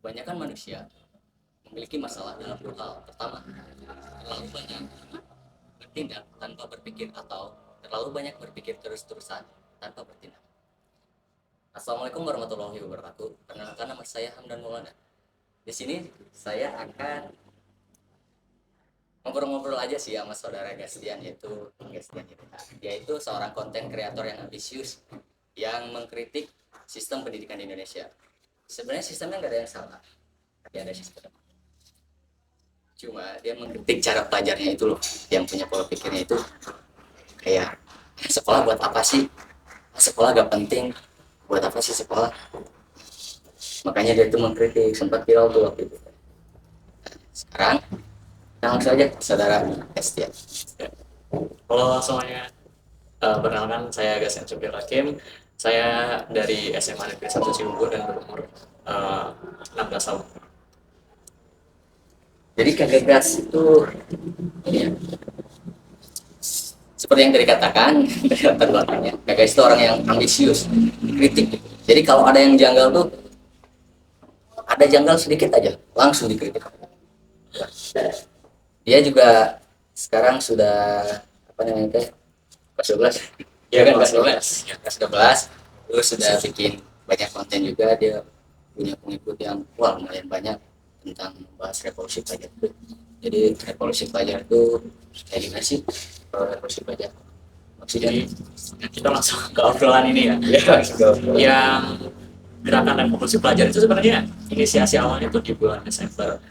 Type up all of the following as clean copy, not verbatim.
Kebanyakan manusia memiliki masalah dalam dua hal. Pertama, terlalu banyak bertindak tanpa berpikir atau terlalu banyak berpikir terus-terusan tanpa bertindak. Assalamualaikum warahmatullahi wabarakatuh. Perkenalkan, nama saya Hamdan Maulana. Di sini saya akan ngobrol-ngobrol aja sih sama saudara Gastian, yaitu seorang konten kreator yang ambisius yang mengkritik sistem pendidikan di Indonesia. Sebenarnya sistemnya nggak ada yang salah, tapi ada sistem. Cuma dia mengkritik cara pelajarnya itu loh, yang punya pola pikirnya itu kayak, sekolah buat apa sih, sekolah gak penting, buat apa sih sekolah. Makanya dia itu mengkritik, sempat viral tuh waktu itu. Sekarang langsung saja saudara Estian. Halo semuanya, perkenalkan saya Gasen Supir Hakim. Saya dari SMA Negeri 1 Cibubur dan berumur 16 tahun. Jadi Kakek Gas itu ya, seperti yang tadi katakan dari latar belakangnya, Kakek itu orang yang ambisius, dikritik. Jadi kalau ada yang janggal tuh, ada janggal sedikit aja langsung dikritik. Dia juga sekarang sudah apa namanya teh, kelas 12. Ya, Kan kelas kelas 12. 12. Kelas 12. Terus sudah bikin banyak konten juga, dia punya pengikut yang wah lumayan banyak tentang membahas revolusi pelajar itu. Jadi revolusi pelajar itu kayak gimana sih revolusi pelajar? Maksudnya Jadi kita langsung ke obrolan ini ya. Yang gerakan revolusi pelajar itu sebenarnya inisiasi awalnya tuh di bulan Desember.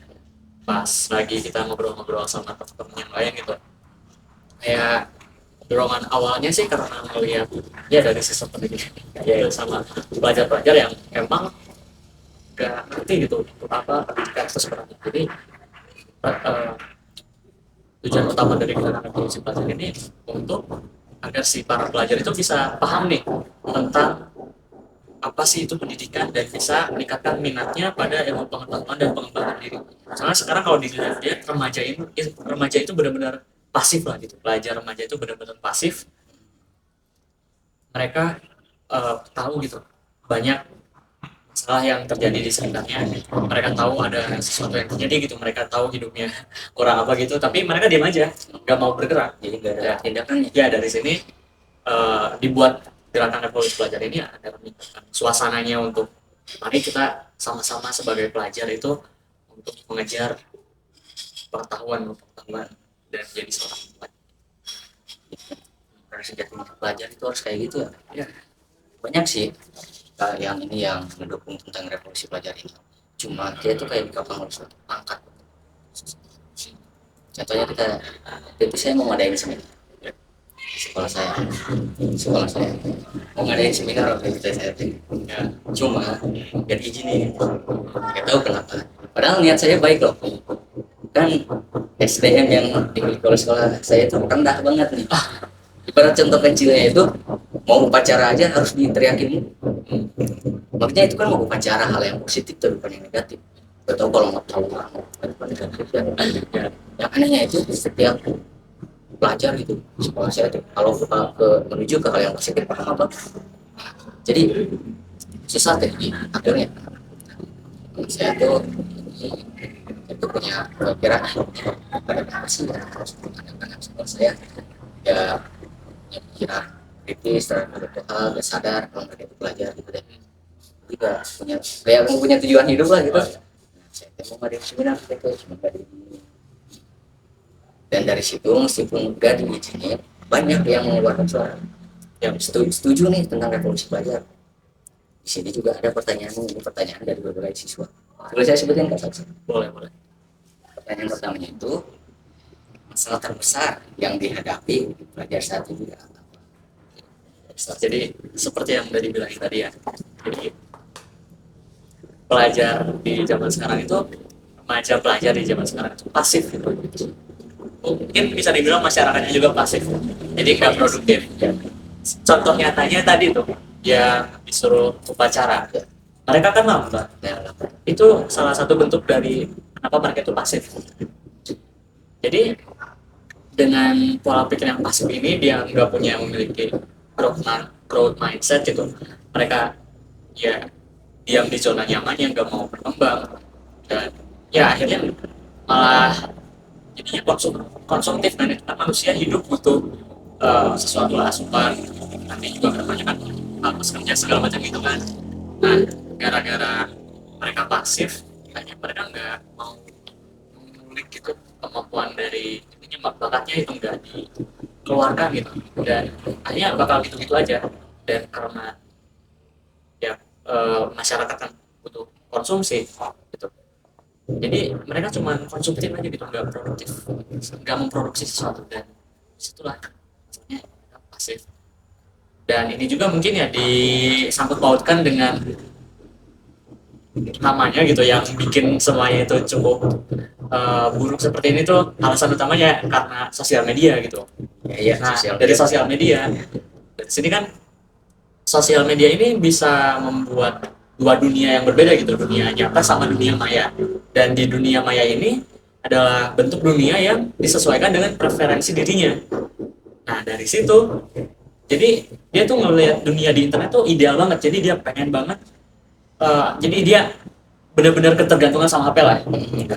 Pas lagi kita ngobrol-ngobrol sama teman-teman yang lain gitu. Kayak dorongan awalnya sih karena melihat ya dari sistem pendidikan ya sama pelajar-pelajar yang emang gak ngerti gitu untuk apa pendidikan itu sebenarnya. Jadi uh, tujuan utama dari gerakan revolusi pelajar ini untuk agar si para pelajar itu bisa paham nih tentang apa sih itu pendidikan dan bisa meningkatkan minatnya pada ilmu pengetahuan dan pengembangan diri. Soalnya sekarang kalau dilihat ya remaja itu benar-benar pasif lah gitu. Pelajar remaja itu benar-benar pasif. Mereka tahu gitu banyak masalah yang terjadi di sekitarnya. Mereka tahu ada sesuatu yang terjadi gitu. Mereka tahu hidupnya kurang apa gitu. Tapi mereka diam aja, nggak mau bergerak. jadi gak ada Ya, tindakannya. ya dari sini dibuat gerakan revolusi pelajar ini ada meningkatkan suasananya untuk mari kita sama-sama sebagai pelajar itu untuk mengejar pengetahuan dan jadi seorang pelajar. Karena sejak pelajar itu harus kayak gitu ya. Ya, Banyak sih yang ini yang mendukung tentang revolusi pelajar ini. Cuma dia tuh kayak dikepang oleh suatu pangkat. Contohnya kita, itu saya mau ngadain seminar sekolah saya mau ngadain seminar waktu itu saya ya, cuma gak diizinin, nggak tahu kenapa. Padahal niat saya baik loh, kan SDM yang dimiliki oleh sekolah saya itu rendah banget nih. Ibarat contoh kecilnya itu, mau upacara aja harus diteriakin. Maksudnya itu kan mau upacara, hal yang positif tapi bukan yang negatif. Gak tahu kalau nggak tahu orang negatif ya. Yang anehnya itu setiap pelajar gitu sekolah saya itu kalau menuju ke hal yang positif paham apa. Jadi susah deh akhirnya. Saya tuh itu punya pikiran pada apa sih ya, terus anak-anak sekolah saya ya punya pikiran kritis terhadap hal, gak sadar kalau mereka itu pelajar gitu deh. Juga punya kayak punya tujuan hidup lah gitu. Saya mau ngadain seminar gitu, cuma gak di, dan dari situ meskipun gak diizinin banyak yang mengeluarkan suara yang setuju nih tentang revolusi pelajar. Di sini juga ada pertanyaan, ini pertanyaan dari beberapa siswa. Boleh saya sebutin Kak Saksa? boleh. Pertanyaan pertamanya itu, masalah terbesar yang dihadapi pelajar saat ini apa? Jadi seperti yang udah dibilang tadi ya. Jadi pelajar di zaman sekarang itu remaja pelajar di zaman sekarang itu pasif gitu. Mungkin bisa dibilang masyarakatnya juga pasif. Jadi nggak produktif. Contoh nyatanya tadi tuh yang disuruh upacara. Mereka kan lambat. Itu salah satu bentuk dari kenapa mereka itu pasif. Jadi dengan pola pikir yang pasif ini dia nggak memiliki growth mindset gitu. Mereka ya diam di zona nyaman yang nggak mau berkembang. dan ya akhirnya malah jadinya konsumtif. Nah, manusia hidup butuh sesuatu asupan, nanti juga kedepannya kan harus kerja segala macam gitu kan. Nah, gara-gara mereka pasif, hanya mereka nggak mau mengulik gitu kemampuan dari ininya, bakatnya itu nggak dikeluarkan gitu, dan akhirnya bakal gitu-gitu aja. Dan karena ya masyarakat kan butuh konsumsi gitu, jadi mereka cuma konsumtif aja gitu, nggak produktif, nggak memproduksi sesuatu, dan disitulah maksudnya pasif. Dan ini juga mungkin ya disangkut pautkan dengan namanya gitu, yang bikin semuanya itu cukup buruk seperti ini tuh, alasan utamanya karena sosial media gitu. Ya, Nah, sosial dari media. sosial media, dari sini kan sosial media ini bisa membuat dua dunia yang berbeda gitu, dunia nyata sama dunia maya. Dan di dunia maya ini adalah bentuk dunia yang disesuaikan dengan preferensi dirinya. Nah, dari situ jadi dia tuh ngelihat dunia di internet tuh ideal banget, jadi dia pengen banget jadi dia benar-benar ketergantungan sama HP lah.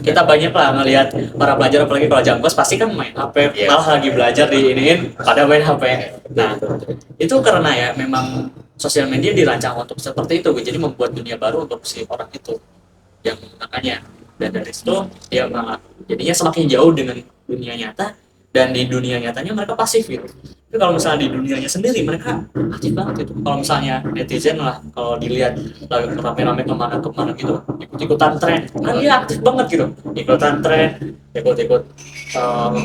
Kita banyak lah ngelihat para pelajar, apalagi kalau jam kos pasti kan main HP, Iya. malah lagi belajar diiniin pada main HP. Nah, itu karena ya memang sosial media dirancang untuk seperti itu, jadi membuat dunia baru untuk si orang itu yang menggunakannya. Dan dari situ dia malah jadinya semakin jauh dengan dunia nyata, dan di dunia nyatanya mereka pasif gitu. Tapi kalau misalnya di dunianya sendiri mereka aktif banget gitu. Kalau misalnya netizen lah, kalau dilihat lagi rame-rame kemana-kemana gitu, ikut-ikutan tren, kan dia aktif banget gitu, ikutan tren, ikut-ikut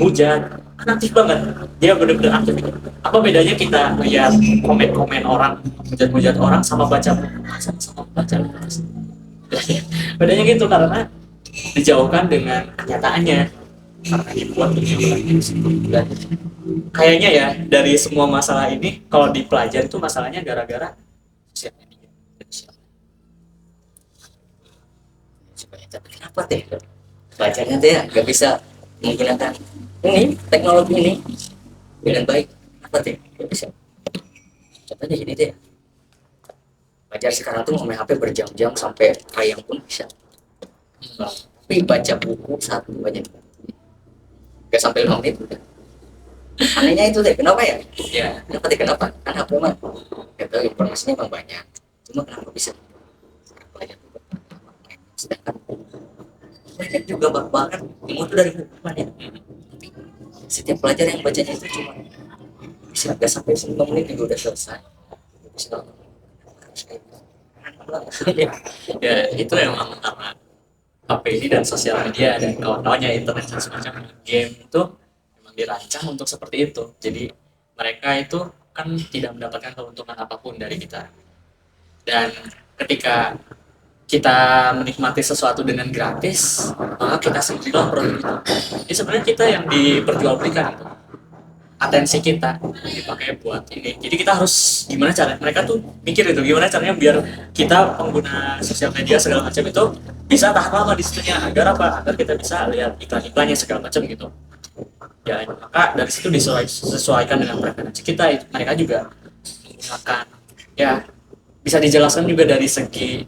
hujan, kan aktif banget, dia bener-bener aktif gitu. Apa bedanya kita lihat komen-komen orang, hujat-hujat orang, sama baca buku, sama baca buku? Bedanya gitu, karena dijauhkan dengan kenyataannya, karena dibuat dunia dan kayaknya ya dari semua masalah ini kalau dipelajari itu masalahnya gara-gara sosial media. Tapi kenapa teh bacanya teh ya nggak bisa menggunakan ini teknologi ini dengan baik? Kenapa teh nggak bisa? Contohnya gini deh, belajar sekarang tuh main HP berjam-jam sampai kayang pun bisa. Tapi baca buku satu aja nggak sampai 5 menit udah. Anehnya itu deh, kenapa ya? Ya, Kenapa teh kenapa? Kan HP mah nggak tahu, informasinya emang banyak. Cuma kenapa bisa belajar? Sedangkan belajar juga banget ilmu itu dari buku ya. Tapi setiap pelajar yang bacanya itu cuma bisa nggak sampai 5 menit juga udah selesai. Bisa harus kayak gitu. ya itu emang karena HP ini dan sosial media dan kawan-kawannya, internet dan semacam game itu memang dirancang untuk seperti itu. Jadi mereka itu kan tidak mendapatkan keuntungan apapun dari kita. Dan ketika kita menikmati sesuatu dengan gratis, maka kita sendirilah produk itu. Jadi sebenarnya kita yang diperjualbelikan itu, atensi kita dipakai buat ini. Jadi kita harus gimana cara, mereka tuh mikir itu gimana caranya biar kita pengguna sosial media segala macam itu bisa tahan lama di situnya, agar apa? Agar kita bisa lihat iklan-iklannya segala macam gitu. Ya, maka dari situ disesuaikan dengan preferensi kita. Mereka juga menggunakan, ya bisa dijelaskan juga dari segi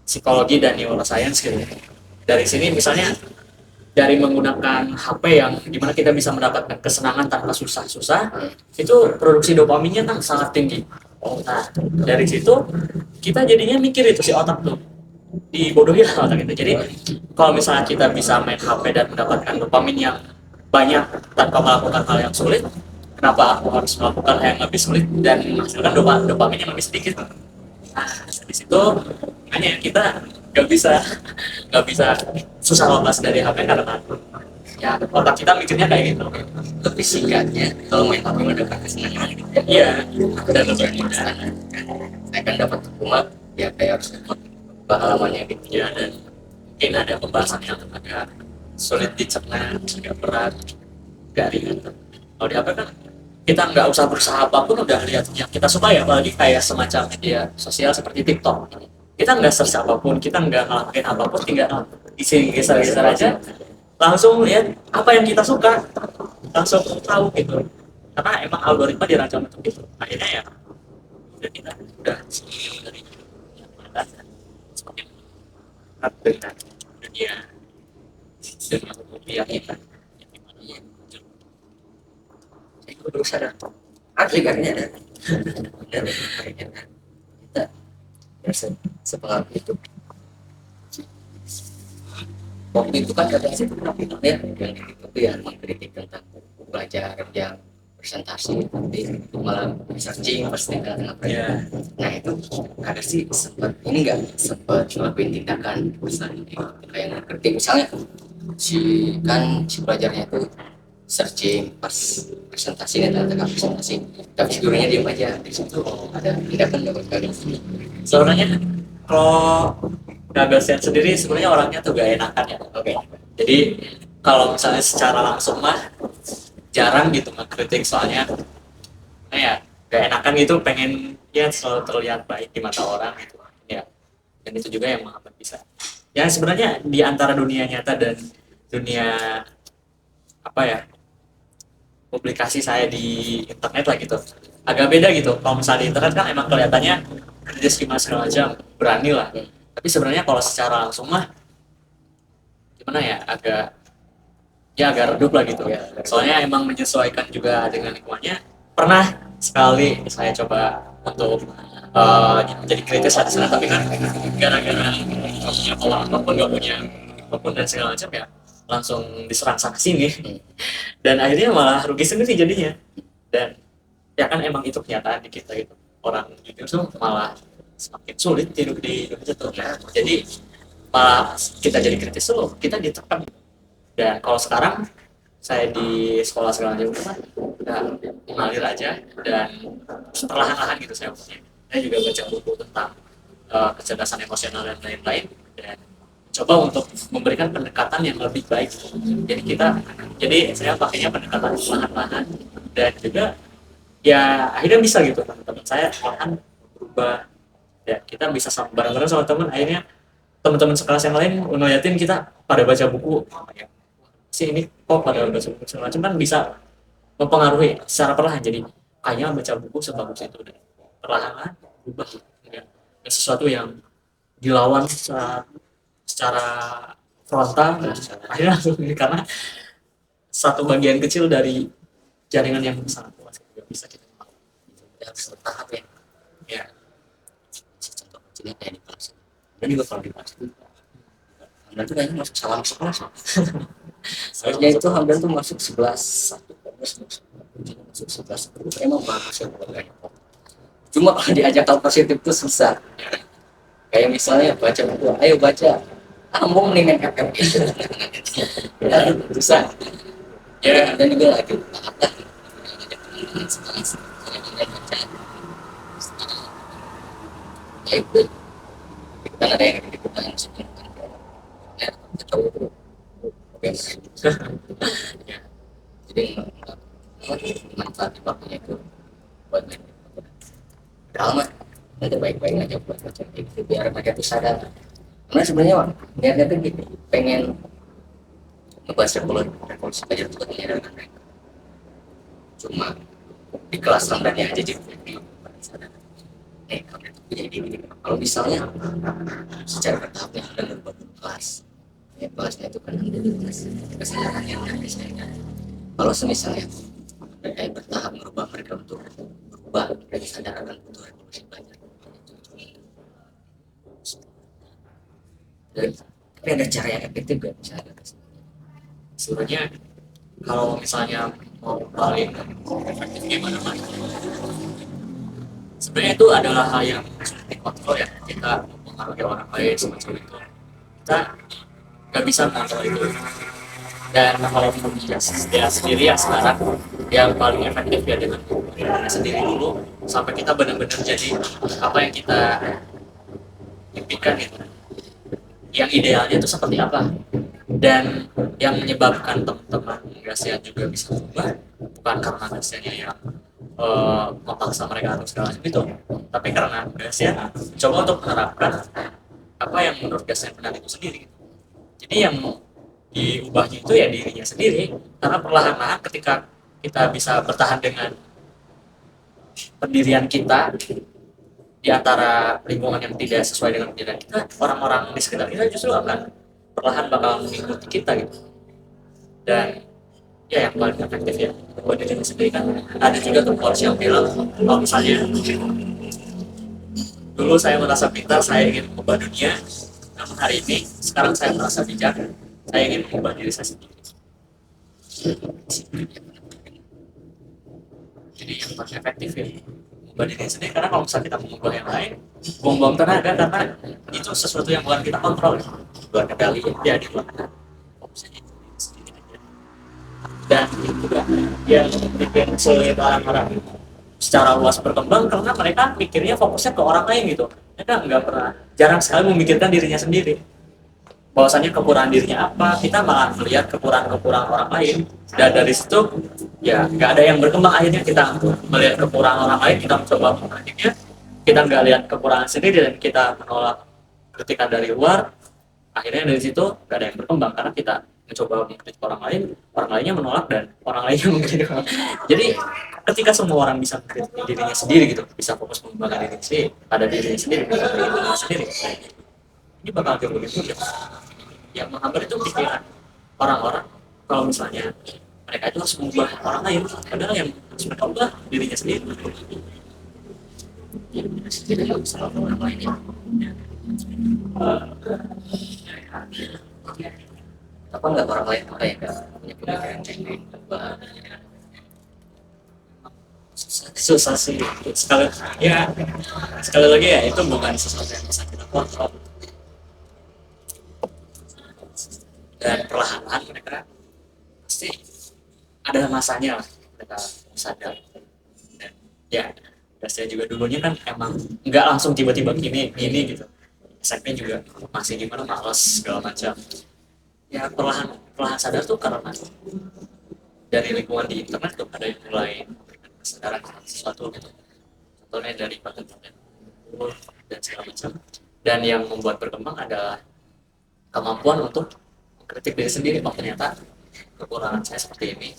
psikologi dan neuroscience gitu. Dari sini misalnya dari menggunakan HP yang dimana kita bisa mendapatkan kesenangan tanpa susah-susah, itu produksi dopaminnya kan sangat tinggi. Nah, dari situ kita jadinya mikir itu, si otak tuh dibodohi lah otak itu. Jadi kalau misalnya kita bisa main HP dan mendapatkan dopamin yang banyak tanpa melakukan hal yang sulit, kenapa aku harus melakukan hal yang lebih sulit dan menghasilkan dopamin yang lebih sedikit? Nah, di situ hanya kita nggak bisa susah lepas dari HP, karena ya otak kita mikirnya kayak gitu. Lebih singkatnya, kalau main HP mendapat kesenangan gitu ya. Iya, Dan lebih mudah. Saya kan dapat rumah ya kayak harus pengalamannya gitu. ya, dan mungkin ada pembahasan yang agak sulit dicerna, agak berat, agak ringan. Kalau di HP kan kita nggak usah berusaha apapun udah lihat yang kita suka ya, apalagi kayak semacam media sosial seperti TikTok. Kita nggak search apapun, kita nggak ngelakuin apapun, tinggal isi geser-geser aja, langsung lihat apa yang kita suka, langsung tahu gitu. Karena emang algoritma dirancang untuk itu. Akhirnya ya udah kita udah dari semakin dekat dengan ya dengan rupiah kita yang dimana ya muncul. Saya baru sadar asli kan ya ada benar kayaknya kita merasa sepengaruh itu. Waktu itu kan ada sih ya yang itu yang mengkritik tentang pelajar yang presentasi tapi itu malah searching pasti kan apa ya. Nah itu ada sih sempat ini nggak sempat ngelakuin tindakan misalnya kayak mengkritik misalnya si pelajarnya itu searching pas presentasi dan tentang presentasi tapi si gurunya diam aja di situ ada tindakan nggak berkali. Sebenarnya kalau Gagasan sendiri sebenarnya orangnya tuh gak enakan ya. Oke. Jadi kalau misalnya secara langsung mah jarang gitu mengkritik, soalnya ya gak enakan gitu, pengen ya selalu terlihat baik di mata orang gitu ya. Dan itu juga yang menghambat bisa. Ya sebenarnya di antara dunia nyata dan dunia apa ya, publikasi saya di internet lah gitu, agak beda gitu. Kalau misalnya di internet kan emang kelihatannya kritis gimana segala macam, berani lah. Tapi sebenarnya kalau secara langsung mah gimana ya, agak redup lah gitu ya. Soalnya emang menyesuaikan juga dengan lingkungannya. Pernah sekali saya coba untuk jadi kritis di sana, tapi kan gara-gara nggak punya pola apapun, nggak punya apapun dan segala macam ya, langsung diserang sana sini. Dan akhirnya malah rugi sendiri jadinya. Dan ya kan emang itu kenyataan di kita gitu, orang jujur tuh malah semakin sulit hidup di Indonesia tuh. Jadi malah kita jadi kritis tuh kita ditekan. Dan kalau sekarang saya di sekolah segala macam kan udah mengalir aja, dan perlahan-lahan gitu saya juga baca buku tentang kecerdasan emosional dan lain-lain, dan coba untuk memberikan pendekatan yang lebih baik. Jadi saya pakainya pendekatan perlahan-lahan, dan juga ya akhirnya bisa gitu teman-teman saya perlahan berubah, ya kita bisa bareng-bareng sama teman. Akhirnya teman-teman sekelas yang lain ngeliatin kita pada baca buku, ya sih ini kok pada baca buku segala macam, kan bisa mempengaruhi secara perlahan. Jadi kayaknya baca buku sebagus itu, dan perlahan berubah ya. Dan sesuatu yang dilawan secara frontal, akhirnya langsung ini, karena satu bagian kecil dari jaringan yang sangat luas juga bisa kita lakukan. Harus bertahap ya. Ya, Contoh kecilnya kayak di kelas dan juga kalau di kelas itu Hamdan tuh kayaknya masuk salah masuk kelas ya. Harusnya itu Hamdan tuh masuk 11 1 masuk 11 emang bagus ya buat cuma kalau diajak hal positif tuh susah kayak misalnya baca buku ayo baca ambung nih main FF gitu ya, susah ya. Dan juga lagi tahap ya itu kan ada yang dibutuhkan ya tahu itu oke ya. jadi manfaat waktunya itu buat padahal mah nanti baik-baik aja buat baca itu biar mereka tuh sadar karena sebenarnya niatnya tuh gini pengen ngebahas revolusi belajar itu menyadarkan mereka cuma di kelas Hamdannya aja jadi sadar kamu itu punya ini kalau misalnya secara bertahapnya Hamdan berubah kelas ya kelasnya itu kan ada di kelas kesadaran yang ada saya kalau misalnya kayak bertahap merubah mereka untuk berubah dari kesadaran untuk revolusi belajar tapi ada cara yang efektif gak misalnya Sebenarnya kalau misalnya mau paling efektif gimana mas? Sebenarnya itu adalah hal yang sulit dikontrol ya. Kita mempengaruhi orang lain semacam itu. Kita nggak bisa mengontrol itu. Dan kalau menurut dia sendiri ya sekarang yang paling efektif ya dengan diri sendiri dulu sampai kita benar-benar jadi apa yang kita impikan gitu. Yang idealnya itu seperti apa? Dan yang menyebabkan teman-teman nggak sehat juga bisa berubah bukan karena gasnya yang memaksa mereka atau segala macam itu, tapi karena gasnya coba untuk menerapkan apa yang menurut gasnya benar itu sendiri. Jadi yang diubahnya itu ya dirinya sendiri, karena perlahan-lahan ketika kita bisa bertahan dengan pendirian kita di antara lingkungan yang tidak sesuai dengan pendirian kita, orang-orang di sekitar kita justru akan perlahan bakal mengikuti kita gitu. Dan ya yang paling efektif ya buat diri sendiri kan. Ada juga tuh coach yang bilang kalau misalnya dulu saya merasa pintar, saya ingin mengubah dunia, namun hari ini sekarang saya merasa bijak, saya ingin mengubah diri saya sendiri. Jadi yang paling efektif ya mengubah diri sendiri, karena kalau misalnya kita mengubah yang lain buang-buang tenaga, karena itu sesuatu yang bukan kita kontrol, luar kendali ya di luar. Dan itu juga yang bikin sulit orang-orang secara luas berkembang, karena mereka mikirnya fokusnya ke orang lain gitu. Mereka nggak pernah, jarang sekali memikirkan dirinya sendiri, bahwasannya kekurangan dirinya apa. Kita malah melihat kekurangan orang lain, dan dari situ ya nggak ada yang berkembang. Akhirnya kita melihat kekurangan orang lain, kita mencoba memperbaiki, kita nggak lihat kekurangan sendiri dan kita menolak kritikan dari luar. Akhirnya dari situ nggak ada yang berkembang, karena kita mencoba mengkritik orang lain, orang lainnya menolak, dan orang lainnya mengkritik. Jadi ketika semua orang bisa mengkritik dirinya sendiri gitu, bisa fokus mengembangkan dirinya sendiri, pada dirinya sendiri, pada dirinya sendiri, ini bakal jauh lebih mudah. Yang menghambat itu pikiran orang-orang kalau misalnya mereka itu harus mengubah orang lain, padahal yang harus mereka ubah dirinya sendiri. Ya, tidak bisa orang lain ya. Apa nggak orang lain apa yang nggak punya pemikiran teknik? Susah sih sekali lagi ya, itu bukan sesuatu yang bisa kita kontrol, dan perlahan-lahan mereka pasti ada masanya lah mereka sadar. Dan ya saya juga dulunya kan emang nggak langsung tiba-tiba gini gitu, SMP juga masih gimana, males segala macam. Ya perlahan sadar tuh karena dari lingkungan di internet tuh ada yang mulai memberikan kesadaran sesuatu gitu. Contohnya dari konten-konten dan segala macam. Dan yang membuat berkembang adalah kemampuan untuk mengkritik diri sendiri. Oh ternyata kekurangan saya seperti ini,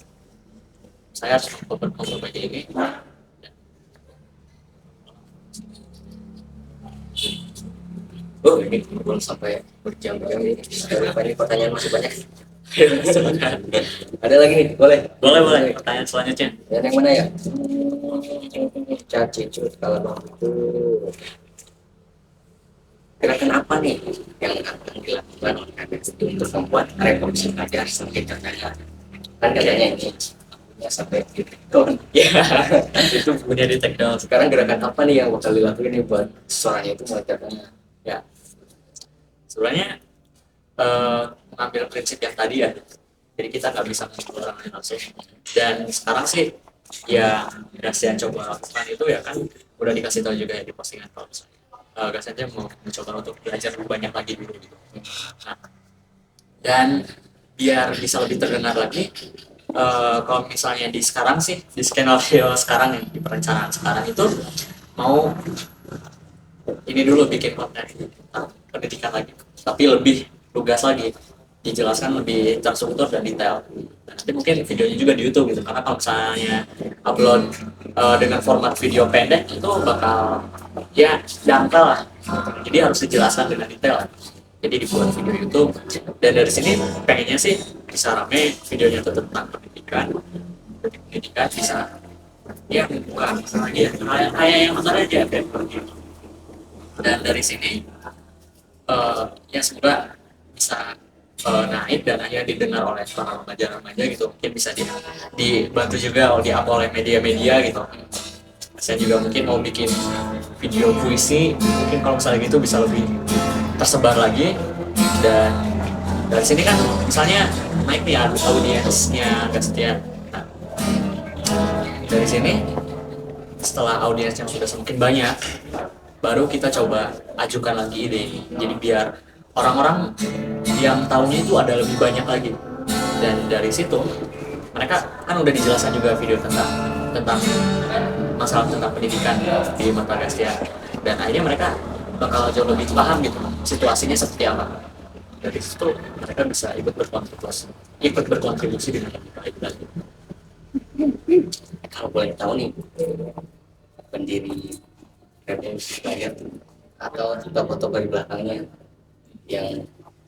saya harus memperbaiki ini. Oh ini ngobrol sampai berjam-jam ini. Berapa ini pertanyaan masih banyak. Ada lagi nih, boleh? Boleh. Pertanyaan selanjutnya. Yang mana ya? Caci cut kalau itu gerakan apa nih yang akan dilakukan oleh Anda untuk membuat revolusi agar semakin terkenal? Kan katanya ini punya sampai di tahun. Ya, itu punya di take down. Sekarang gerakan apa nih yang bakal dilakukan nih buat suaranya itu meletaknya? Ya, sebenarnya mengambil prinsip yang tadi ya. Jadi kita nggak bisa mengukur orang lain langsung. Dan sekarang sih ya Gasian coba lakukan itu ya kan udah dikasih tahu juga ya di postingan kalau misalnya Gasian mau mencoba untuk belajar lebih banyak lagi dulu gitu. Nah, dan biar bisa lebih terdengar lagi, kalau misalnya di sekarang sih di skenario sekarang yang di perencanaan sekarang itu mau ini dulu bikin konten pendidikan lagi, tapi lebih lugas lagi, dijelaskan lebih terstruktur dan detail. Nanti mungkin videonya juga di YouTube gitu, karena kalau misalnya upload dengan format video pendek itu bakal ya dangkal lah, jadi harus dijelaskan dengan detail. Jadi dibuat video YouTube, dan dari sini pengennya sih bisa rame videonya itu tentang pendidikan bisa ya bukan lagi ya kayak yang motor aja dan dari sini ya semoga bisa naik dan akhirnya didengar oleh para remaja-remaja gitu. Mungkin bisa dibantu juga oleh media-media gitu. Saya juga mungkin mau bikin video puisi, mungkin kalau misalnya gitu bisa lebih tersebar lagi. Dan dari sini kan misalnya naik nih audiensnya Gastian. Nah, dari sini setelah audiensnya sudah semakin banyak, baru kita coba ajukan lagi ide ini. Jadi biar orang-orang yang tahunya itu ada lebih banyak lagi, dan dari situ mereka kan udah dijelaskan juga video tentang masalah tentang pendidikan di mata Gastia, dan akhirnya mereka bakal jauh lebih paham gitu situasinya seperti apa. Dari situ mereka bisa ikut berkontribusi dengan lebih baik lagi. Kalau boleh tahu nih, pendiri Revolusi Layar atau foto-foto di belakangnya yang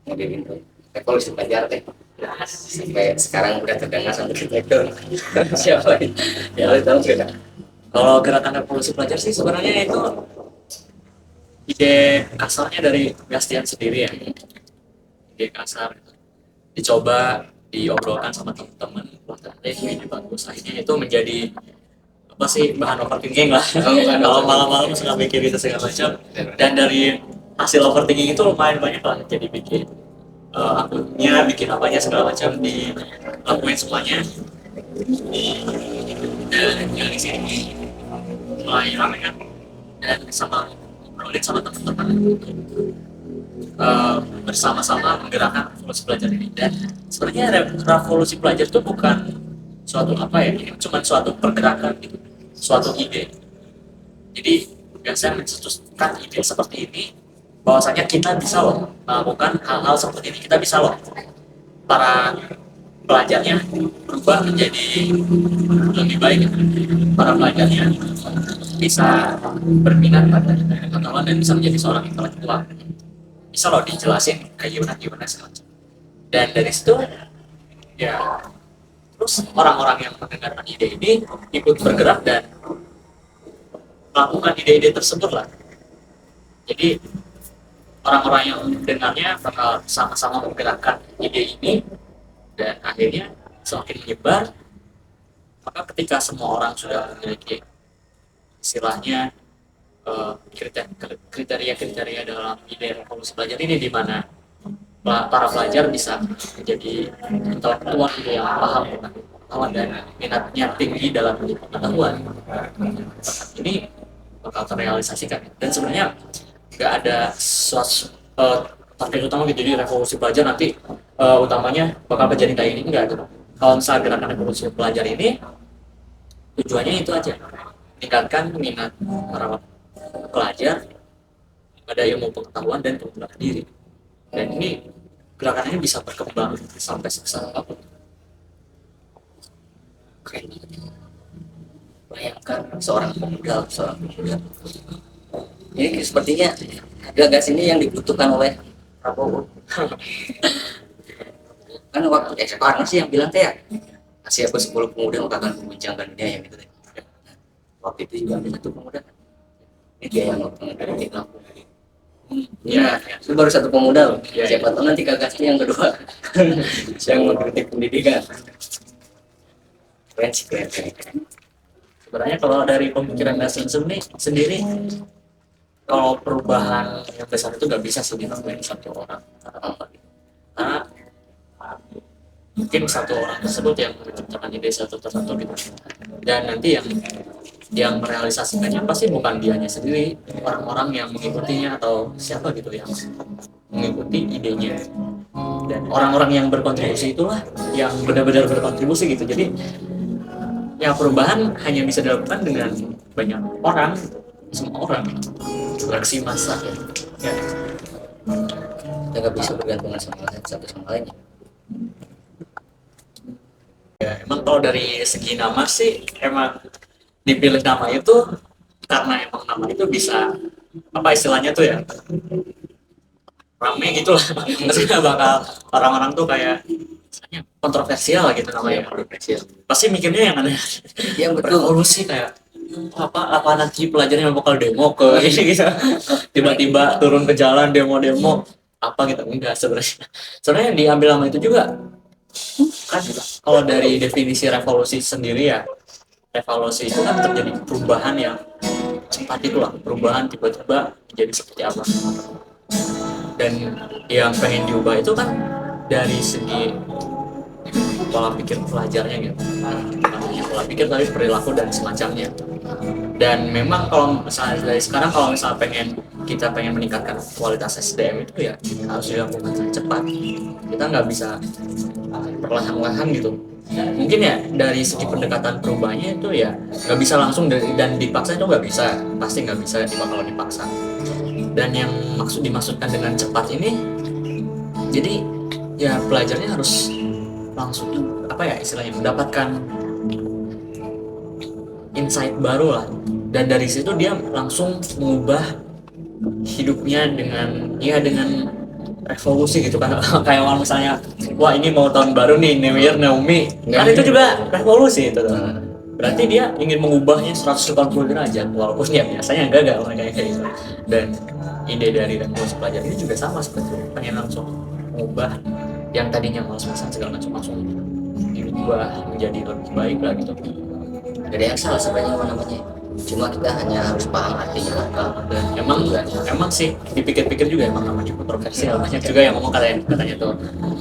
modelin tuh revolusi pelajar teh sampai sekarang udah terdengar sampai itu siapa ini? Ya lu tahu nggak? Kalau gerakan revolusi pelajar sih sebenarnya itu ide kasarnya dari Gastian sendiri ya, ide kasar gitu. Dicoba diobrolkan sama teman-teman, wah ternyata ini bagus, akhirnya itu menjadi apa sih, bahan overthinking lah. Kalau malam-malam suka mikir itu segala macam, dan dari hasil overthinking itu lumayan banyak lah, jadi bikin akunnya, bikin apanya segala macam, dilakuin semuanya. Dan dari sini mulai rame kan, dan sama ngobrolin sama teman-teman, bersama-sama menggerakkan revolusi pelajar ini. Dan sebenarnya revolusi pelajar itu bukan suatu apa ya, ini cuma suatu pergerakan gitu, suatu ide. Jadi biasanya mencetuskan ide seperti ini, bahwasanya kita bisa loh melakukan hal-hal seperti ini, kita bisa loh para pelajarnya berubah menjadi lebih baik. Para pelajarnya bisa berminat pada pengetahuan dan bisa menjadi seorang intelektual, bisa loh dijelasin kayak gimana segala macam. Dan dari situ ya terus orang-orang yang mendengarkan ide ini ikut bergerak dan melakukan ide-ide tersebut lah. Jadi orang-orang yang mendengarnya bakal sama-sama menggerakkan ide ini, dan akhirnya semakin menyebar. Maka ketika semua orang sudah memiliki istilahnya kriteria-kriteria dalam ide revolusi pelajar ini, di mana para pelajar bisa menjadi intelektual yang paham tentang pengetahuan dan minatnya tinggi dalam pengetahuan, ini bakal terrealisasikan. Dan sebenarnya nggak ada suatu target utama gitu, jadi revolusi pelajar nanti utamanya bakal kejadian kayak ini, enggak gitu. Kalau misalnya gerakan revolusi pelajar ini tujuannya itu aja, meningkatkan minat para pelajar pada ilmu pengetahuan dan pengembangan diri. Dan ini gerakannya bisa berkembang sampai sebesar apapun. Keren. Bayangkan seorang pemuda ini sepertinya gagas ini yang dibutuhkan oleh Prabowo. Kan waktu sekarang sih yang bilang teh ya, Asia ke 10 pemuda yang akan mengguncangkan dunia yang gitu teh. Waktu itu juga ada satu pemuda, ini dia yang mengkritik aku. Ya, itu baru satu pemuda loh. Ya, Siapa tahu nanti gagasnya yang kedua yang mengkritik pendidikan. Keren sih, keren. Sebenarnya kalau dari pemikiran Nassim sendiri, kalau perubahan yang besar itu nggak bisa sih dilakukan satu orang. Karena mungkin satu orang tersebut yang menciptakan ide satu tertentu gitu, dan nanti yang merealisasikannya pasti bukan dianya sendiri, orang-orang yang mengikutinya atau siapa gitu yang mengikuti idenya. Dan orang-orang yang berkontribusi itulah yang benar-benar berkontribusi gitu. Jadi ya perubahan hanya bisa dilakukan dengan banyak orang, semua orang, aksi massa ya. Kita nggak bisa bergantungan sama satu sama lain. Ya, emang kalau dari segi nama sih emang dipilih nama itu karena emang nama itu bisa apa istilahnya tuh ya, rame gitu lah. Maksudnya bakal orang-orang tuh kayak misalnya kontroversial lah gitu namanya. Kontroversial. Pasti mikirnya yang aneh. Yang betul. Revolusi kayak apa nanti pelajarnya bakal demo ke ini gitu. Tiba-tiba turun ke jalan demo apa gitu, enggak sebenarnya yang diambil nama itu juga kan. Kalau dari definisi revolusi sendiri ya, revolusi itu kan terjadi perubahan yang cepat, itulah perubahan tiba-tiba menjadi seperti apa. Dan yang pengen diubah itu kan dari segi pola pikir pelajarnya gitu, namanya pola pikir tapi perilaku dan semacamnya. Dan memang kalau misalnya dari sekarang, kalau misalnya kita pengen meningkatkan kualitas SDM itu ya harus dilakukan dengan cepat, kita nggak bisa perlahan-lahan gitu. Mungkin ya dari segi pendekatan perubahannya itu ya nggak bisa langsung dan dipaksa itu nggak bisa, pasti nggak bisa kalau dipaksa. Dan yang dimaksudkan dengan cepat ini, jadi ya pelajarnya harus langsung apa ya istilahnya, mendapatkan insight baru lah, dan dari situ dia langsung mengubah hidupnya dengan revolusi gitu kan. Kayak orang misalnya wah ini mau tahun baru nih, New Year New Me, kan itu juga revolusi itu tuh. Berarti dia ingin mengubahnya 180 derajat, walaupun ya biasanya gagal mereka kayak gitu. Dan ide dari revolusi pelajar ini juga sama sebetulnya, pengen langsung mengubah yang tadinya malas-malasan segala macam langsung diubah menjadi lebih baik lah gitu. Gak ada yang salah sebenarnya namanya, cuma kita hanya harus paham artinya apa. Dan emang sih dipikir-pikir juga emang namanya kontroversial, banyak juga yang ngomong katanya tuh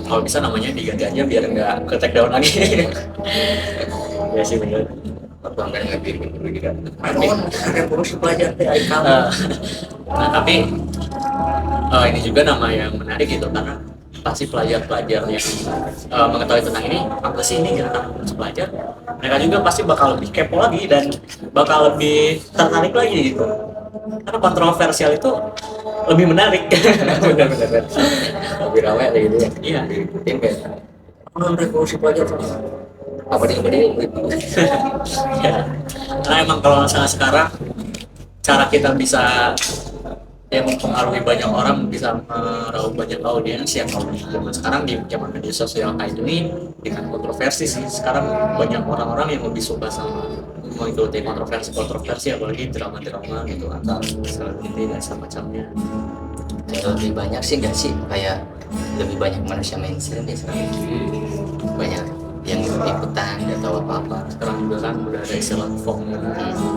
kalau bisa namanya diganti aja biar nggak ke take down lagi. Ya sih bener. Bang dan nggak bikin pendidikan. Revolusi pelajar teh aikal. Nah tapi ini juga nama yang menarik gitu karena pasti pelajar-pelajar yang mengetahui tentang ini apa sih ini gerakan revolusi pelajar, mereka juga pasti bakal lebih kepo lagi dan bakal lebih tertarik lagi gitu karena kontroversial itu lebih menarik. Benar-benar Lebih ramai kayak gitu ya. iya. Diikutin kayak revolusi pelajar apa dia gitu. Ya. Karena emang kalau misalnya sekarang cara kita bisa ya mempengaruhi banyak orang, bisa meraup banyak audiens yang kalau zaman sekarang di zaman media sosial kayak ini dengan kontroversi sih, sekarang banyak orang-orang yang lebih suka sama mengikuti kontroversi apalagi drama-drama gitu antar selebriti dan semacamnya. Ya, lebih banyak sih nggak sih kayak lebih banyak manusia mainstream ya sekarang, banyak yang ikutan nggak tahu apa-apa. Sekarang juga kan udah ada istilah FOMO,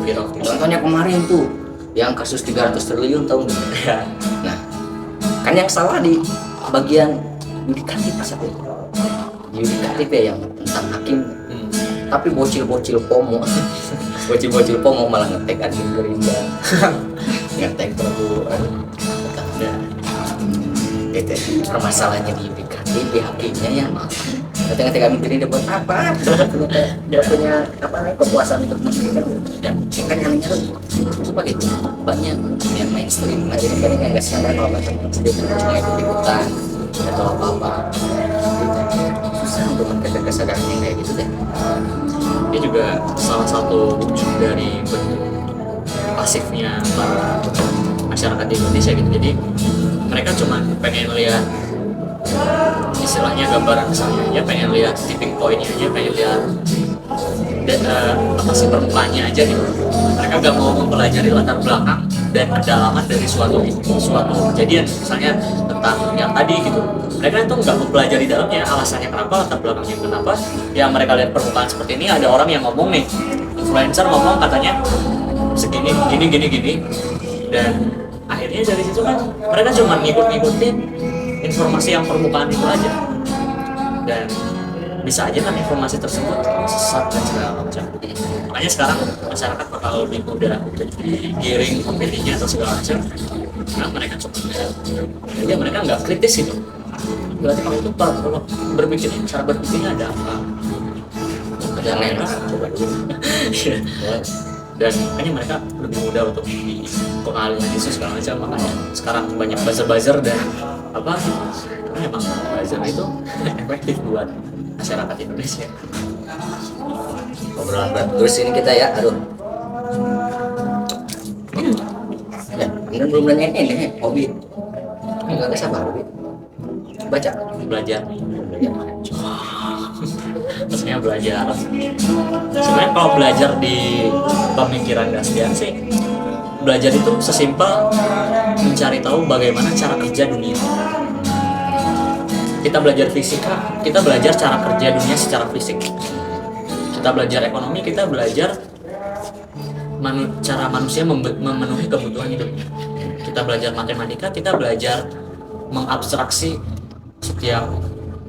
fear of missing. Contohnya kemarin tuh yang kasus 300 triliun tahu nggak? Ya. Nah, kan yang salah di bagian yudikatif apa ya? Yudikatif ya yang tentang hakim. Tapi bocil-bocil POMO, bocil-bocil POMO malah ngetek admin Gerindra, ngetek Prabowo. Ya. Itu permasalahannya di yudikatif, di hakimnya ya malah ngetek admin Gerindra buat apa? Dia punya apa nih kepuasan untuk memberikan dan kan yang coba gitu banyak yang mainstream aja sebenarnya yang nggak sadar kalau macam mainstream cuma ikut-ikutan atau apa-apa susah untuk mencapai kesadaran yang kayak gitu deh. Ini juga salah satu wujud dari bentuk pasifnya para masyarakat di Indonesia gitu. Jadi mereka cuma pengen lihat istilahnya gambaran misalnya aja, pengen lihat tipping point-nya aja, pengen lihat apa sih permukaannya aja gitu. Mereka nggak mau mempelajari latar belakang dan kedalaman dari suatu kejadian misalnya tentang yang tadi gitu. Mereka itu nggak mempelajari dalamnya alasannya kenapa, latar belakangnya kenapa. Yang mereka lihat permukaan seperti ini, ada orang yang ngomong nih, influencer ngomong katanya segini gini dan akhirnya dari situ kan mereka cuma ngikutin informasi yang permukaan itu aja dan bisa aja kan informasi tersebut sesat dan segala macam. Makanya sekarang masyarakat bakal lebih mudah untuk digiring opininya atau segala macam karena mereka cuma ya mereka nggak kritis gitu. Berarti kalau itu kalau berpikirnya cara berpikirnya ada apa? Ada yang lain coba dulu. Dan makanya mereka lebih mudah untuk dipengaruhi isu segala macam. Makanya sekarang banyak buzzer dan apa karena emang buzzer itu efektif buat masyarakat Indonesia. Obrolan berat terus ini kita ya, aduh. Ya, kemudian belum nanya ini hobi. Enggak sabar hobi. Baca, Belajar maksudnya belajar sebenarnya kalau belajar di pemikiran Gastian sih, belajar itu sesimpel mencari tahu bagaimana cara kerja dunia. Kita belajar fisika, kita belajar cara kerja dunia secara fisik. Kita belajar ekonomi, kita belajar cara manusia memenuhi kebutuhan hidupnya. Kita belajar matematika, kita belajar mengabstraksi setiap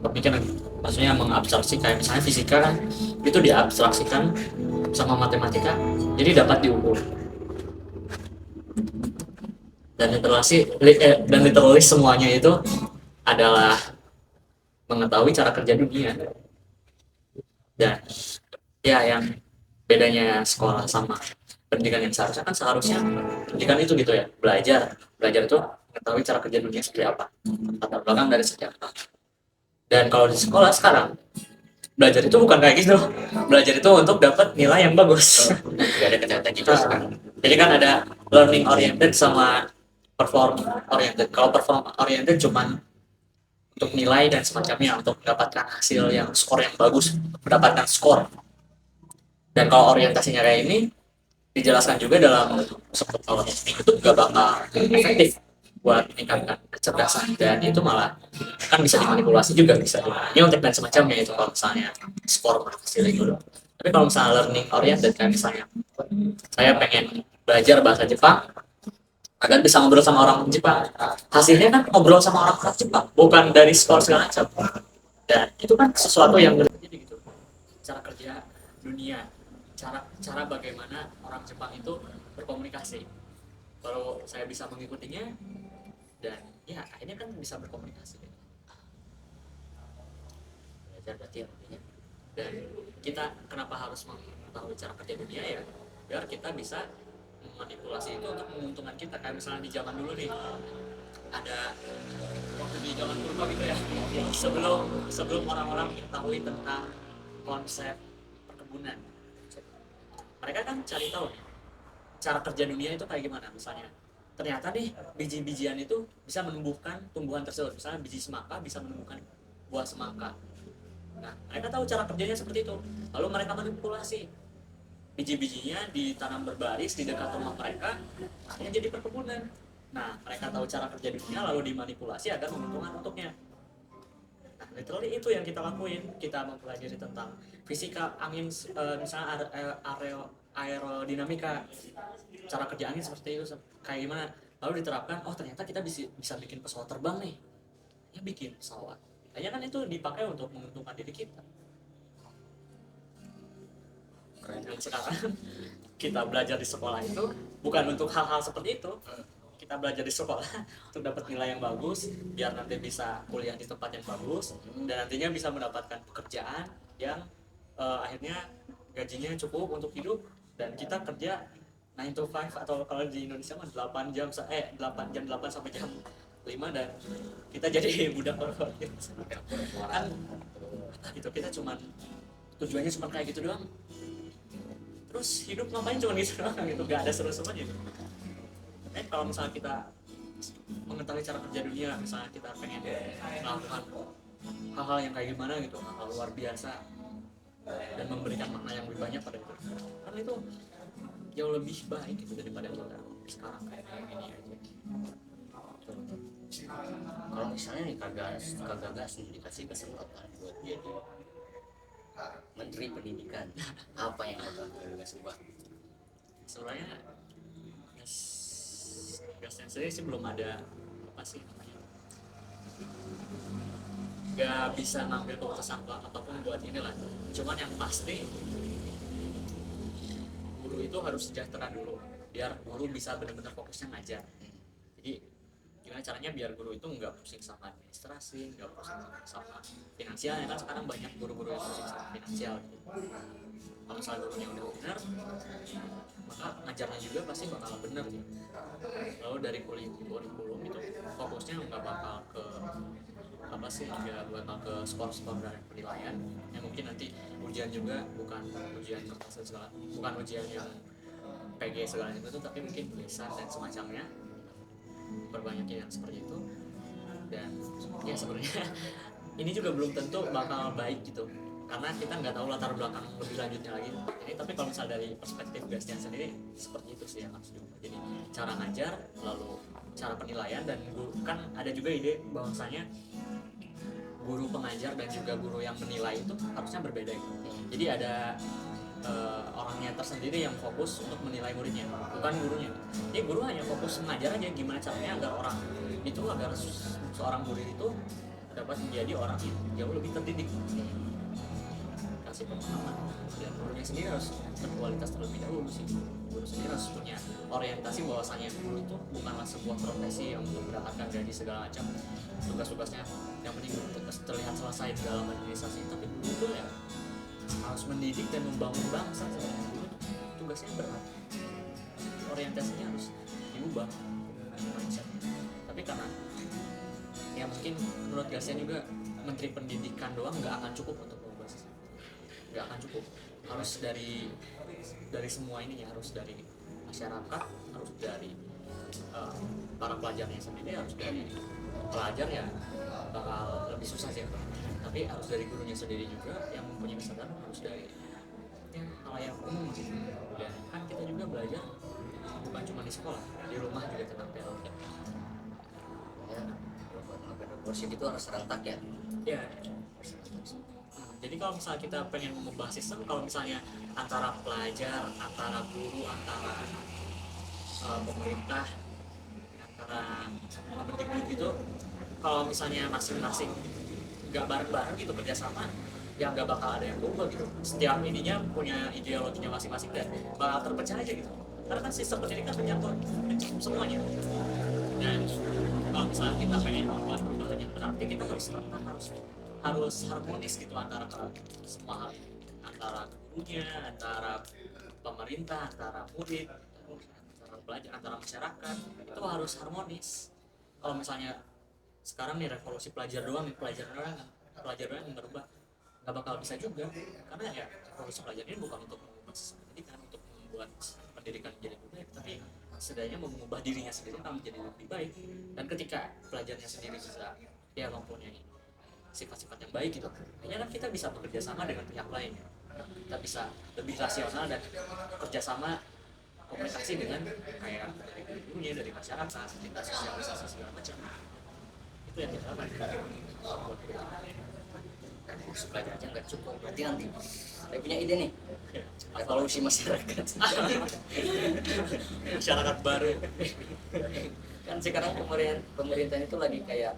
pemikiran. Maksudnya mengabstraksi kayak misalnya fisika kan itu diabstraksikan sama matematika jadi dapat diukur. Dan literally semuanya itu adalah mengetahui cara kerja dunia. Dan ya yang bedanya sekolah sama pendidikan yang seharusnya kan seharusnya pendidikan itu gitu ya, belajar itu mengetahui cara kerja dunia seperti apa, latar belakang dari setiap hal. Dan kalau di sekolah sekarang belajar itu bukan kayak gitu, belajar itu untuk dapat nilai yang bagus. Gak ada kata-kata gitu sekarang. Jadi kan ada learning oriented sama perform oriented. Kalau perform oriented cuman untuk nilai dan semacamnya, untuk mendapatkan hasil yang skor yang bagus, mendapatkan skor. Dan kalau orientasinya kayak ini dijelaskan juga dalam sepuluh tahun itu nggak bakal efektif buat meningkatkan kecerdasan, dan itu malah kan bisa dimanipulasi juga, bisa nyontek dan semacamnya itu kalau misalnya skor hasil itu. Tapi kalau misalnya learning oriented kayak misalnya saya pengen belajar bahasa Jepang agar bisa ngobrol sama orang Jepang, hasilnya kan ngobrol sama orang Jepang, bukan dari skor segala macam. Dan itu kan sesuatu yang jadi gitu, cara kerja dunia, cara cara bagaimana orang Jepang itu berkomunikasi. Kalau saya bisa mengikutinya, dan ya akhirnya kan bisa berkomunikasi. Belajar berarti artinya. Dan kita kenapa harus mengetahui cara kerja dunia ya, biar kita bisa memanipulasi itu untuk menguntungkan kita. Kayak misalnya di zaman dulu nih, ada waktu di zaman purba gitu ya, sebelum sebelum orang-orang mengetahui tentang konsep perkebunan, mereka kan cari tahu nih, cara kerja dunia itu kayak gimana. Misalnya ternyata nih biji-bijian itu bisa menumbuhkan tumbuhan tersebut, misalnya biji semangka bisa menumbuhkan buah semangka. Nah, mereka tahu cara kerjanya seperti itu, lalu mereka manipulasi biji-bijinya ditanam berbaris di dekat rumah mereka, akhirnya jadi perkebunan. Nah, mereka tahu cara kerja dunia lalu dimanipulasi agar menguntungkan untuknya. Nah, literally itu yang kita lakuin. Kita mempelajari tentang fisika angin, misalnya aerodinamika, cara kerja angin seperti itu kayak gimana, lalu diterapkan. Oh, ternyata kita bisa bikin pesawat terbang nih, ya bikin pesawat. Kayaknya kan itu dipakai untuk menguntungkan diri kita. Dan sekarang kita belajar di sekolah itu bukan untuk hal-hal seperti itu. Kita belajar di sekolah untuk dapat nilai yang bagus, biar nanti bisa kuliah di tempat yang bagus, dan nantinya bisa mendapatkan pekerjaan yang akhirnya gajinya cukup untuk hidup, dan kita kerja 9 to 5, atau kalau di Indonesia mah 8 jam 8 jam 8 sampai jam 5, dan kita jadi budak korporat kan gitu. Kita cuman tujuannya cuma kayak gitu doang, terus hidup ngapain cuma gitu doang gitu, gak ada seru-serunya gitu. Kalau misalnya kita mengetahui cara kerja dunia, misalnya kita pengen melakukan hal-hal yang kayak gimana gitu, hal luar biasa, dan memberikan makna yang lebih banyak pada itu, kan itu jauh lebih baik gitu daripada kita sekarang kayak gini aja. Kalau misalnya nih kagak dikasih kesempatan buat jadi menteri pendidikan, apa yang bakal Gagas ubah? Sebenarnya gasnya sendiri sih belum ada apa sih namanya, nggak bisa ngambil keputusan apapun buat inilah. Cuman yang pasti guru itu harus sejahtera dulu, biar guru bisa benar-benar fokusnya ngajar. Jadi gimana caranya biar guru itu nggak pusing sama administrasi, nggak pusing sama finansial, ya kan sekarang banyak guru-guru yang pusing sama finansial gitu. Kalau misalnya gurunya udah benar, maka ngajarnya juga pasti bakal benar gitu. Lalu dari kurikulum itu fokusnya nggak bakal ke apa sih, nggak bakal ke skor-skor dan penilaian yang mungkin nanti ujian juga bukan ujian kertas segala, bukan ujian yang PG segala itu, tapi mungkin tulisan dan semacamnya, perbanyakin yang seperti itu. Dan ya sebenarnya ini juga belum tentu bakal baik gitu, karena kita nggak tahu latar belakang lebih lanjutnya lagi ini. Tapi kalau misalnya dari perspektif Gastian sendiri, seperti itu sih yang harus diubah. Jadi cara ngajar, lalu cara penilaian, dan guru kan ada juga ide bahwasanya guru pengajar dan juga guru yang menilai itu harusnya berbeda gitu. Jadi ada orangnya tersendiri yang fokus untuk menilai muridnya, bukan gurunya. Jadi guru hanya fokus mengajar aja, gimana caranya agar orang itu, agar seorang murid itu dapat menjadi orang yang jauh lebih terdidik, kasih pemahaman. Dan gurunya sendiri harus berkualitas terlebih dahulu sih. Guru sendiri harus punya orientasi bahwasanya guru itu bukanlah sebuah profesi yang mendapatkan gaji segala macam, tugas-tugasnya yang penting terlihat selesai di dalam administrasi. Tapi guru itu ya harus mendidik dan membangun bangsa. Guru tugasnya berat, orientasinya harus diubah mindsetnya. Tapi karena ya mungkin menurut Gastian juga menteri pendidikan doang nggak akan cukup untuk mengubah, nggak akan cukup. Harus dari semua ini ya, harus dari masyarakat, harus dari para pelajarnya sendiri, harus dari pelajar ya bakal lebih susah sih, tapi harus dari gurunya sendiri juga yang mempunyai kesadaran, harus dari ya, halayak umum gitu. Dan kan kita juga belajar bukan cuma di sekolah, di rumah juga kena penalti. Ya, kalau buat melakukan revolusi itu harus serentak ya. Ya, jadi kalau misalnya kita pengen mengubah sistem, kalau misalnya antara pelajar, antara guru, antara pemerintah, antara pendidik gitu, kalau misalnya masing-masing nggak bareng-bareng gitu kerjasama, ya nggak bakal ada yang berubah gitu. Setiap ininya punya ideologinya masing-masing dan bakal terpecah aja gitu. Karena kan sistem pendidikan menyangkut semuanya. Dan kalau misalnya kita pengen membuat perubahan yang berarti, kita harus harmonis gitu antara semua hal, antara gurunya, antara pemerintah, antara murid, antara pelajar, antara masyarakat, itu harus harmonis. Kalau misalnya sekarang nih revolusi pelajar doang yang berubah, nggak bakal bisa juga, karena ya revolusi pelajar ini bukan untuk mengubah sistem pendidikan, untuk membuat pendidikan menjadi lebih baik, tapi setidaknya mengubah dirinya sendiri akan menjadi lebih baik. Dan ketika pelajarnya sendiri bisa dia mempunyai sifat-sifat yang baik gitu, kayaknya kan kita bisa bekerja sama dengan pihak lain, kita bisa lebih rasional dan kerjasama komunikasi dengan kayak dari gurunya, dari masyarakat, kita sosialisasi segala macam. Itu yang kita lakukan. Revolusi pelajar aja nggak cukup, berarti nanti saya punya ide nih, revolusi masyarakat. Masyarakat baru. Kan sekarang pemerintah itu lagi kayak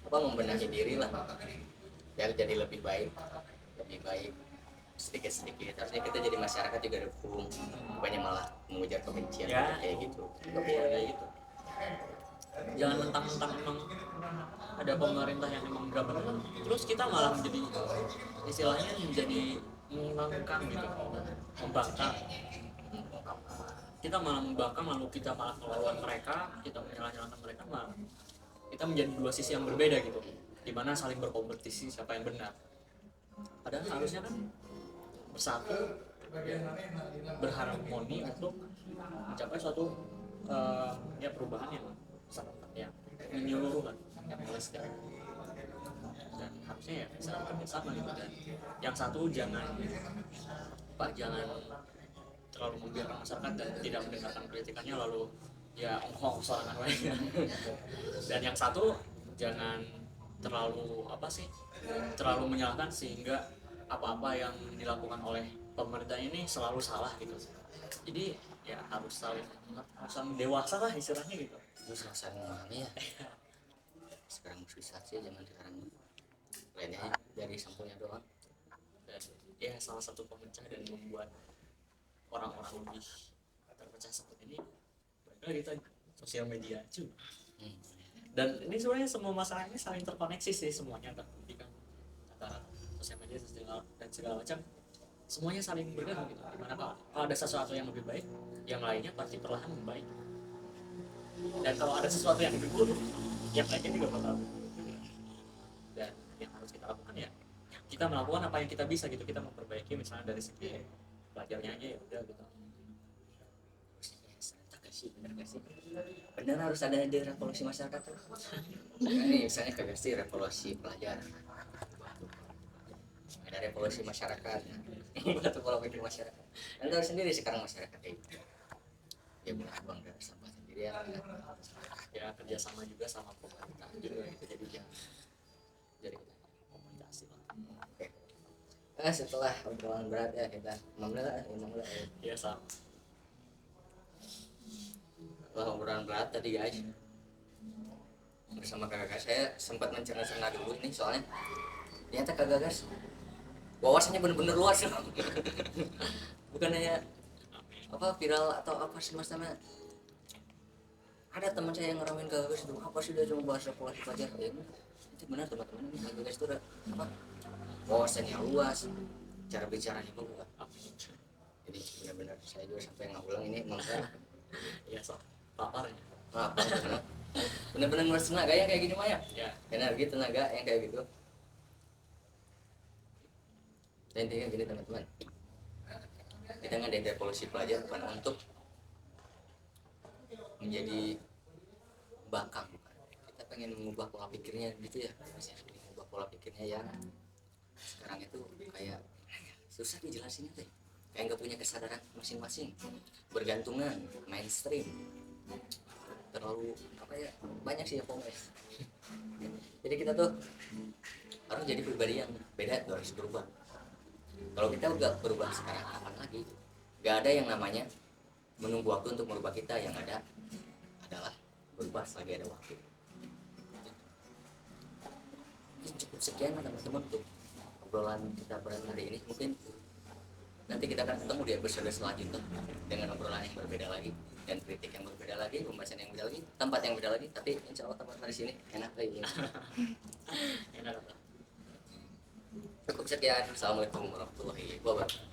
apa, membenahi diri lah, biar jadi lebih baik sedikit-sedikit. Harusnya kita jadi masyarakat juga dukung, bukannya malah mengujar kebencian Ya. kayak gitu. Nggak boleh kayak gitu. Jangan mentang-mentang emang ada pemerintah yang emang nggak benar, terus kita malah menjadi istilahnya menjadi membangkang gitu, membangkang. Kita malah membangkang, lalu kita malah melawan mereka, kita menyalah-nyalahkan mereka, malah kita menjadi dua sisi yang berbeda gitu, dimana saling berkompetisi siapa yang benar. Padahal harusnya kan bersatu, ya, berharmoni untuk mencapai suatu ya perubahan yang sangat ya menyeluruh kan, yang holistik. Dan harusnya ya bisa bekerja sama gitu, dan yang satu jangan terlalu membiarkan masyarakat dan tidak mendengarkan kritikannya lalu ya ongkong sorangan lainnya. Dan yang satu jangan terlalu terlalu menyalahkan sehingga apa-apa yang dilakukan oleh pemerintah ini selalu salah gitu. Jadi ya harus saling dewasa lah istilahnya gitu. Terus rasanya memahami ya. Sekarang sih zaman sekarang lainnya dari sampulnya doang. Dan ya salah satu pemecah dan membuat orang-orang lebih terpecah seperti ini balik lagi tadi sosial media juga. Dan ini sebenarnya semua masalah ini saling terkoneksi sih semuanya, antara pendidikan, antara sosial media dan segala macam, semuanya saling bergabung gitu. Dimana kalau ada sesuatu yang lebih baik, yang lainnya pasti perlahan membaik. Dan kalau ada sesuatu yang lebih buruk, yang lainnya juga bakal buruk. Dan yang harus kita lakukan ya kita melakukan apa yang kita bisa gitu, kita memperbaiki misalnya dari segi pelajarnya aja ya udah gitu. Bener gak sih? Bener harus ada ide revolusi masyarakat tuh. Ini misalnya kagak sih revolusi pelajar, ada revolusi masyarakat, batu pola pikir masyarakat. Kan tahu sendiri sekarang masyarakat kayak gitu. Ya buang dari sampah sendiri Ya kerjasama juga sama pemerintah juga gitu, jadi kita komunikasi lah. Oke. Setelah obrolan berat ya kita 5 menit Ya sama. Setelah obrolan berat tadi guys, bersama kakak saya sempat mencerna dulu ini soalnya ternyata kakak guys wawasannya bener-bener luas loh. Bukan hanya apa viral atau apa semacamnya. Ada teman saya yang ngeramein kakak guys itu apa sih, dia cuma bahas revolusi pelajar ya. Itu benar teman-teman, ini kakak guys itu apa wawasannya luas, cara bicaranya juga. Jadi benar-benar saya juga sampai ngulang ini emang Ya so paparnya. Bener-bener ngurus tenaga yang kayak gini mah ya. Ya. Energi tenaga yang kayak gitu. Dan intinya gini teman-teman, kita ngadain revolusi pelajar bukan untuk menjadi bangkang, bukan. Kita pengen mengubah pola pikirnya gitu ya, misalnya mengubah pola pikirnya yang sekarang itu kayak susah dijelasinnya teh, kayak nggak punya kesadaran masing-masing, bergantungan, mainstream, terlalu apa ya, banyak sih ya pokoknya. Jadi kita tuh harus jadi pribadi yang beda, harus berubah. Kalau kita udah berubah sekarang, kapan lagi? Gak ada yang namanya menunggu waktu untuk merubah kita, yang ada adalah berubah selagi ada waktu. Cukup sekian teman-teman untuk obrolan kita pada hari ini. Mungkin nanti kita akan ketemu di episode selanjutnya dengan obrolan yang berbeda lagi, dan kritik yang berbeda lagi, pembahasan yang berbeda lagi, tempat yang berbeda lagi. Tapi insya Allah tempat di sini enak kayak gini. Enak apa? Cukup sekian. Assalamualaikum warahmatullahi wabarakatuh.